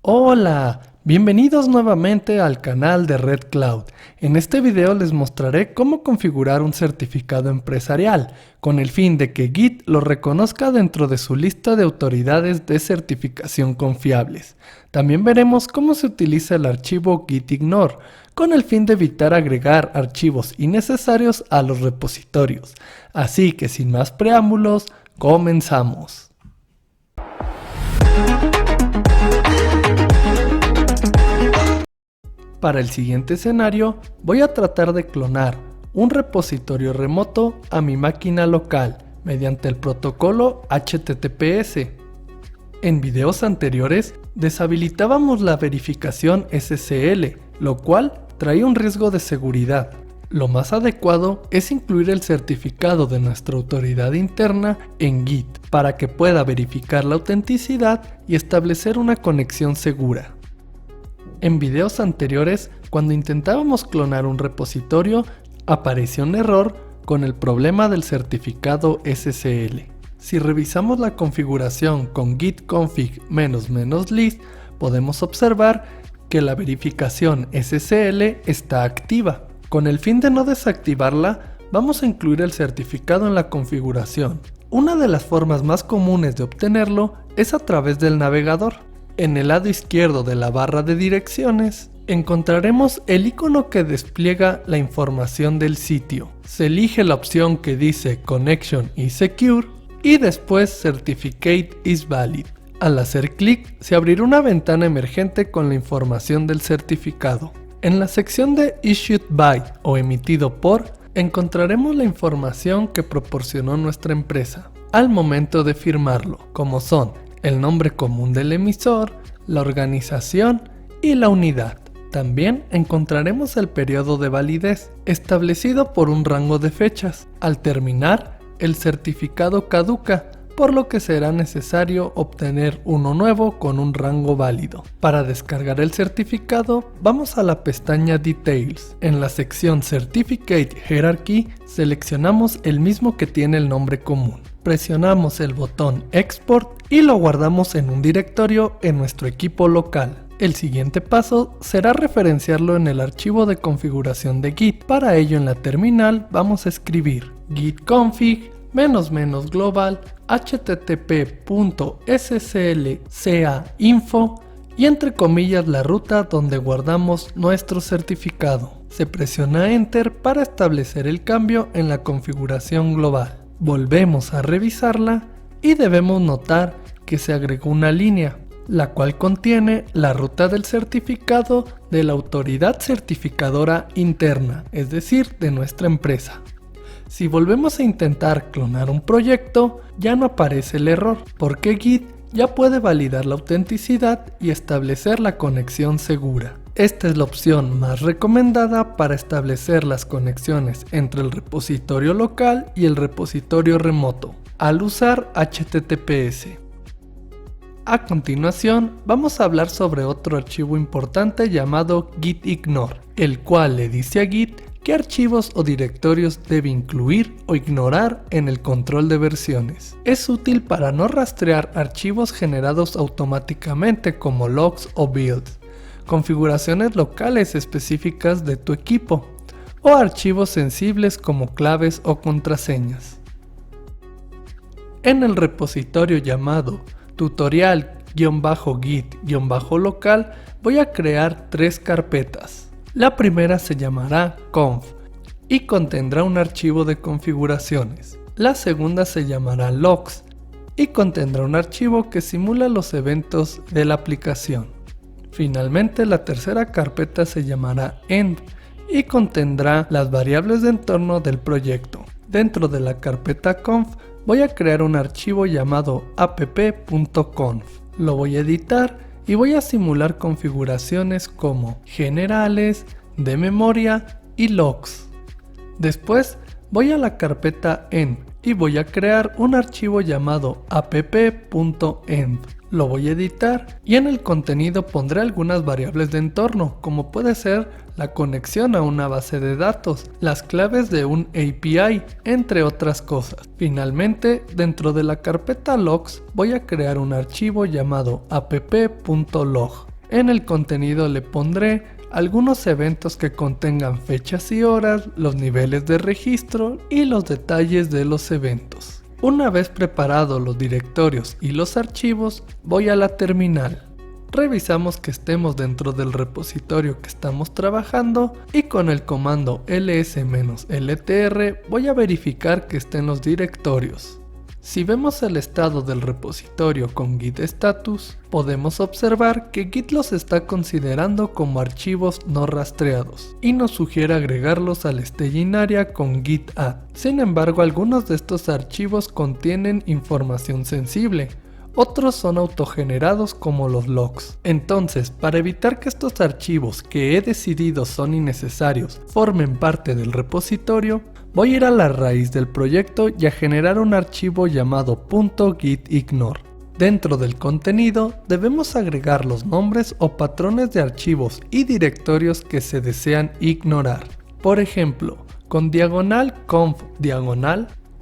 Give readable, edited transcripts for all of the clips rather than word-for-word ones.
Hola, bienvenidos nuevamente al canal de Red Cloud. En este video les mostraré cómo configurar un certificado empresarial, con el fin de que Git lo reconozca dentro de su lista de autoridades de certificación confiables. También veremos cómo se utiliza el archivo gitignore, con el fin de evitar agregar archivos innecesarios a los repositorios. Así que sin más preámbulos, comenzamos. Para el siguiente escenario, voy a tratar de clonar un repositorio remoto a mi máquina local mediante el protocolo HTTPS. En videos anteriores, deshabilitábamos la verificación SSL, lo cual trae un riesgo de seguridad. Lo más adecuado es incluir el certificado de nuestra autoridad interna en Git para que pueda verificar la autenticidad y establecer una conexión segura. En videos anteriores, cuando intentábamos clonar un repositorio, apareció un error con el problema del certificado SSL. Si revisamos la configuración con git config --list, podemos observar que la verificación SSL está activa. Con el fin de no desactivarla, vamos a incluir el certificado en la configuración. Una de las formas más comunes de obtenerlo es a través del navegador. En el lado izquierdo de la barra de direcciones, encontraremos el icono que despliega la información del sitio. Se elige la opción que dice Connection is Secure y después Certificate is Valid. Al hacer clic, se abrirá una ventana emergente con la información del certificado. En la sección de Issued by o emitido por, encontraremos la información que proporcionó nuestra empresa al momento de firmarlo, como son el nombre común del emisor, la organización y la unidad. También encontraremos el periodo de validez, establecido por un rango de fechas. Al terminar, el certificado caduca, por lo que será necesario obtener uno nuevo con un rango válido. Para descargar el certificado, vamos a la pestaña Details. En la sección Certificate Hierarchy, seleccionamos el mismo que tiene el nombre común. Presionamos el botón Export y lo guardamos en un directorio en nuestro equipo local. El siguiente paso será referenciarlo en el archivo de configuración de Git. Para ello, en la terminal vamos a escribir git config --global http://sslcainfo y entre comillas la ruta donde guardamos nuestro certificado. Se presiona Enter para establecer el cambio en la configuración global. Volvemos a revisarla y debemos notar que se agregó una línea, la cual contiene la ruta del certificado de la autoridad certificadora interna, es decir, de nuestra empresa. Si volvemos a intentar clonar un proyecto, ya no aparece el error, porque Git ya puede validar la autenticidad y establecer la conexión segura. Esta es la opción más recomendada para establecer las conexiones entre el repositorio local y el repositorio remoto, al usar HTTPS. A continuación, vamos a hablar sobre otro archivo importante llamado gitignore, el cual le dice a Git qué archivos o directorios debe incluir o ignorar en el control de versiones. Es útil para no rastrear archivos generados automáticamente como logs o builds, configuraciones locales específicas de tu equipo, o archivos sensibles como claves o contraseñas. En el repositorio llamado tutorial-git-local voy a crear tres carpetas. La primera se llamará conf y contendrá un archivo de configuraciones. La segunda se llamará logs y contendrá un archivo que simula los eventos de la aplicación. Finalmente, la tercera carpeta se llamará end y contendrá las variables de entorno del proyecto. Dentro de la carpeta conf voy a crear un archivo llamado app.conf. Lo voy a editar y voy a simular configuraciones como generales, de memoria y logs. Después voy a la carpeta end y voy a crear un archivo llamado app.end. Lo voy a editar y en el contenido pondré algunas variables de entorno, como puede ser la conexión a una base de datos, las claves de un API, entre otras cosas. Finalmente, dentro de la carpeta logs voy a crear un archivo llamado app.log. En el contenido le pondré algunos eventos que contengan fechas y horas, los niveles de registro y los detalles de los eventos. Una vez preparados los directorios y los archivos, voy a la terminal. Revisamos que estemos dentro del repositorio que estamos trabajando y con el comando ls-ltr voy a verificar que estén los directorios. Si vemos el estado del repositorio con git status, podemos observar que Git los está considerando como archivos no rastreados y nos sugiere agregarlos al staging area con git add. Sin embargo, algunos de estos archivos contienen información sensible. Otros son autogenerados como los logs. Entonces, para evitar que estos archivos que he decidido son innecesarios formen parte del repositorio, voy a ir a la raíz del proyecto y a generar un archivo llamado .gitignore. Dentro del contenido debemos agregar los nombres o patrones de archivos y directorios que se desean ignorar. Por ejemplo, con /conf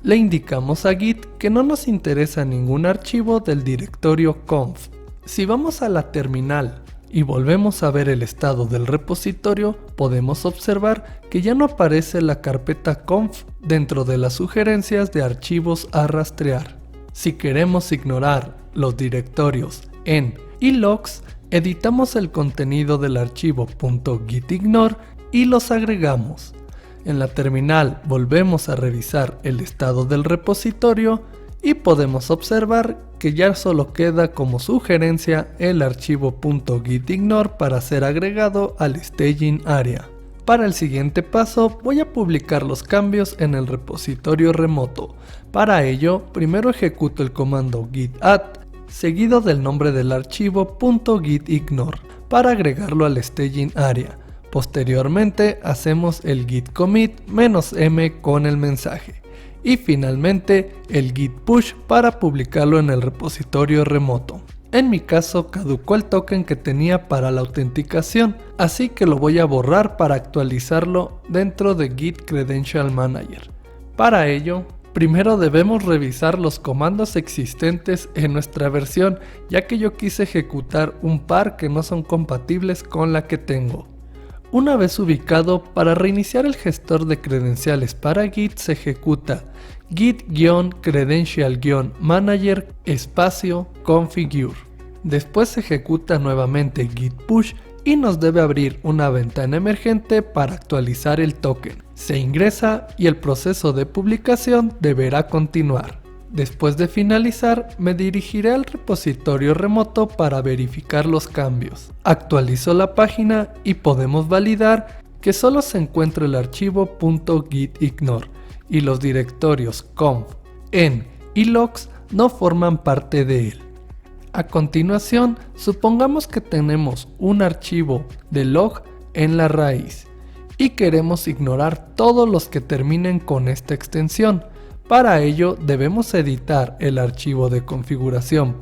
le indicamos a Git que no nos interesa ningún archivo del directorio conf. Si vamos a la terminal y volvemos a ver el estado del repositorio, podemos observar que ya no aparece la carpeta conf dentro de las sugerencias de archivos a rastrear. Si queremos ignorar los directorios en y logs, editamos el contenido del archivo .gitignore y los agregamos. En la terminal volvemos a revisar el estado del repositorio y podemos observar que ya solo queda como sugerencia el archivo .gitignore para ser agregado al staging area. Para el siguiente paso voy a publicar los cambios en el repositorio remoto. Para ello, primero ejecuto el comando git add seguido del nombre del archivo .gitignore para agregarlo al staging area. Posteriormente hacemos el git commit -m con el mensaje y finalmente el git push para publicarlo en el repositorio remoto. En mi caso caducó el token que tenía para la autenticación, así que lo voy a borrar para actualizarlo dentro de Git Credential Manager. Para ello, primero debemos revisar los comandos existentes en nuestra versión, ya que yo quise ejecutar un par que no son compatibles con la que tengo. Una vez ubicado, para reiniciar el gestor de credenciales para Git se ejecuta git-credential-manager --configure. Después se ejecuta nuevamente git push y nos debe abrir una ventana emergente para actualizar el token. Se ingresa y el proceso de publicación deberá continuar. Después de finalizar, me dirigiré al repositorio remoto para verificar los cambios. Actualizo la página y podemos validar que solo se encuentra el archivo .gitignore y los directorios conf, en y logs no forman parte de él. A continuación, supongamos que tenemos un archivo de log en la raíz y queremos ignorar todos los que terminen con esta extensión. Para ello debemos editar el archivo de configuración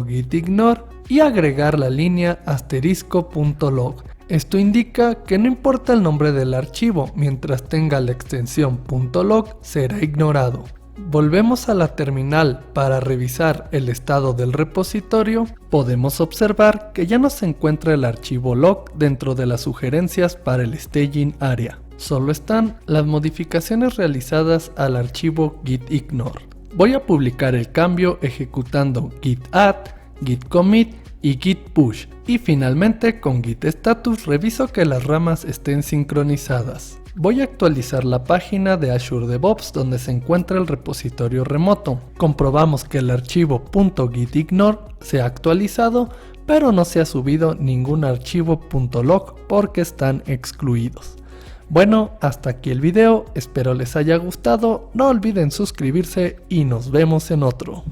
.gitignore y agregar la línea *.log. Esto indica que no importa el nombre del archivo, mientras tenga la extensión .log será ignorado. Volvemos a la terminal para revisar el estado del repositorio. Podemos observar que ya no se encuentra el archivo log dentro de las sugerencias para el staging area. Solo están las modificaciones realizadas al archivo gitignore. Voy a publicar el cambio ejecutando git add, git commit y git push, y finalmente con git status reviso que las ramas estén sincronizadas. Voy a actualizar la página de Azure DevOps donde se encuentra el repositorio remoto. Comprobamos que el archivo .gitignore se ha actualizado, pero no se ha subido ningún archivo .log porque están excluidos. Bueno, hasta aquí el video, espero les haya gustado, no olviden suscribirse y nos vemos en otro.